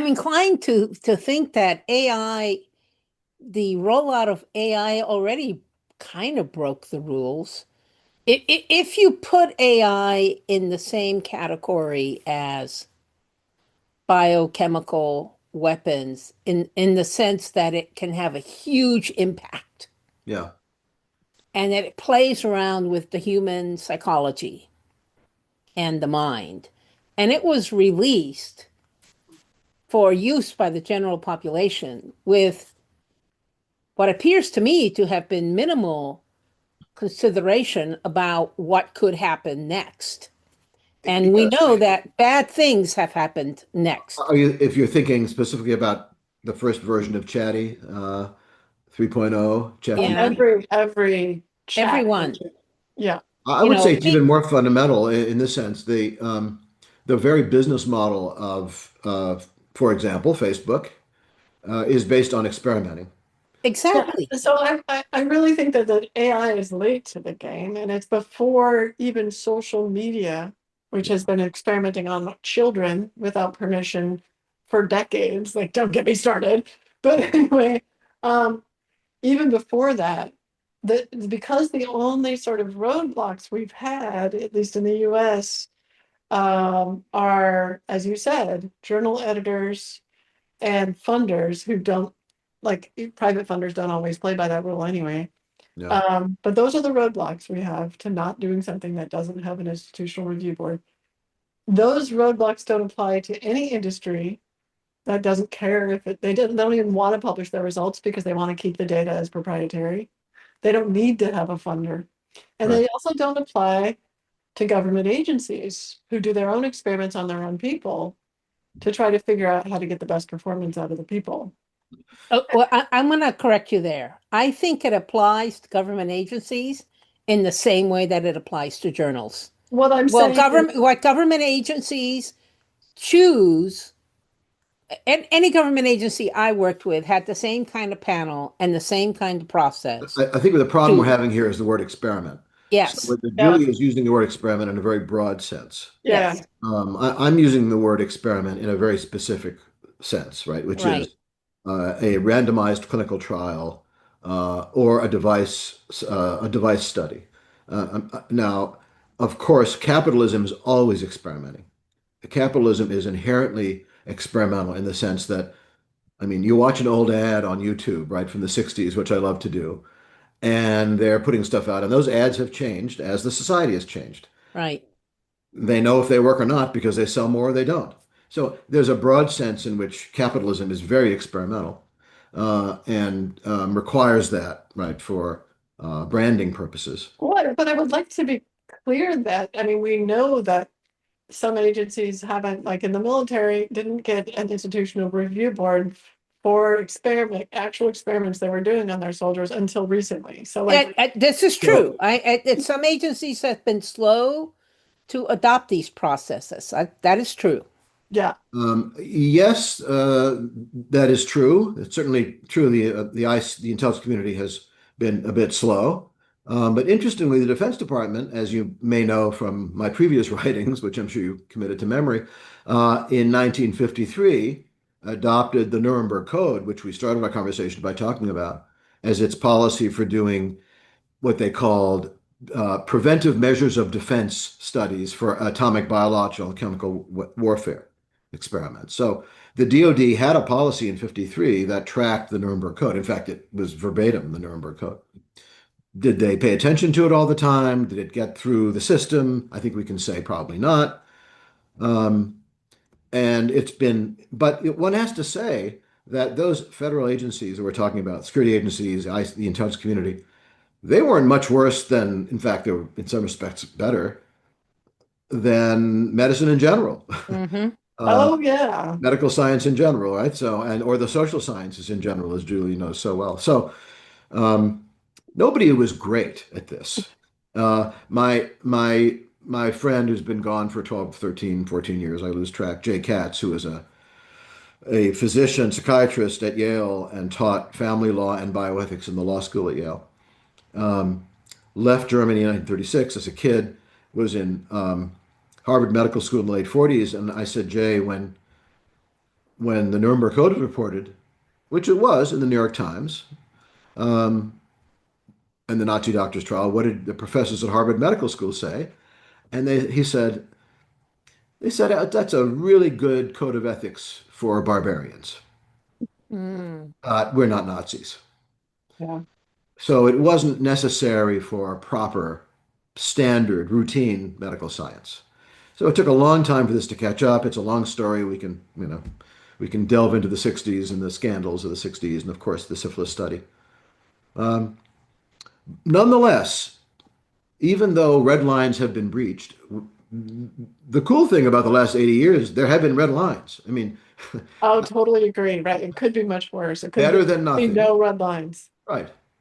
I'm inclined to think that AI, the rollout of AI already kind of broke the rules. If you put AI in the same category as biochemical weapons in the sense that it can have a huge impact Yeah. and that it plays around with the human psychology and the mind. And it was released for use by the general population with what appears to me to have been minimal consideration about what could happen next. And we Yeah. know that bad things have happened next. If you're thinking specifically about the first version of Chatty, 3.0, Yeah, ChatGPT, Every chat everyone, engine. Yeah. I you would say know, it's even more fundamental in this sense. The very business model of, for example, Facebook, is based on experimenting. Yeah. exactly. So I really think that AI is late to the game, and it's before even social media, which has been experimenting on children without permission for decades. Like, don't get me started. But anyway, um, even before that, because the only sort of roadblocks we've had, at least in the US, are, as you said, journal editors and funders who don't, like, private funders don't always play by that rule anyway. Yeah. But those are the roadblocks we have to not doing something that doesn't have an institutional review board. Those roadblocks don't apply to any industry that doesn't care if they don't even want to publish their results because they want to keep the data as proprietary. They don't need to have a funder. And Right. they also don't apply to government agencies who do their own experiments on their own people to try to figure out how to get the best performance out of the people. Oh, well, I'm going to correct you there. I think it applies to government agencies in the same way that it applies to journals. What I'm Well, saying is, government agencies choose, and any government agency I worked with had the same kind of panel and the same kind of process. I think the problem we're To having here is the word experiment. So yes, yeah, Julie is using the word experiment in a very broad sense. yeah, yes, I'm using the word experiment in a very specific sense, right? Which right. is a randomized clinical trial or a device study. Now, of course, capitalism is always experimenting. Capitalism is inherently experimental in the sense that, I mean, you watch an old ad on YouTube, right, from the 60s, which I love to do, and they're putting stuff out, and those ads have changed as the society has changed. Right. They know if they work or not because they sell more or they don't. So there's a broad sense in which capitalism is very experimental and requires that, right, for branding purposes. what, but I would like to be clear that, I mean, we know that some agencies haven't, like in the military, didn't get an institutional review board for actual experiments they were doing on their soldiers until recently. So like, This is So, true. Some agencies have been slow to adopt these processes. That is true. yeah, yes, that is true. It's certainly true. The intelligence community has been a bit slow. But interestingly, the Defense Department, as you may know from my previous writings, which I'm sure you committed to memory, in 1953 adopted the Nuremberg Code, which we started our conversation by talking about, as its policy for doing what they called preventive measures of defense studies for atomic, biological, and chemical warfare experiments. So the DoD had a policy in 53 that tracked the Nuremberg Code. In fact, it was verbatim the Nuremberg Code. Did they pay attention to it all the time? Did it get through the system? I think we can say probably not. Um, and it's been, but one has to say that those federal agencies that we're talking about, security agencies, the intelligence community, they weren't much worse than, in fact, they were in some respects better than medicine in general, Hmm. uh, oh yeah. medical science in general, right? So, and or the social sciences in general, as Julie knows so well. So, um, nobody was great at this. My friend who's been gone for 12, 13, 14 years, I lose track, Jay Katz, who is a physician, psychiatrist at Yale and taught family law and bioethics in the law school at Yale. Um, Left Germany in 1936 as a kid, was in Harvard Medical School in the late 40s. And I said, Jay, when the Nuremberg Code was reported, which it was in the New York Times, um, and the Nazi doctor's trial, what did the professors at Harvard Medical School say? And they said that's a really good code of ethics for barbarians. Mm. We're not Nazis. Yeah. So it wasn't necessary for proper, standard, routine medical science. So it took a long time for this to catch up. It's a long story. We can delve into the 60s and the scandals of the 60s, and of course the syphilis study. Um, Nonetheless, even though red lines have been breached, the cool thing about the last 80 years, there have been red lines. I mean, Oh, totally agree. Right. It could be much worse. It could better than be nothing. no red lines. Right.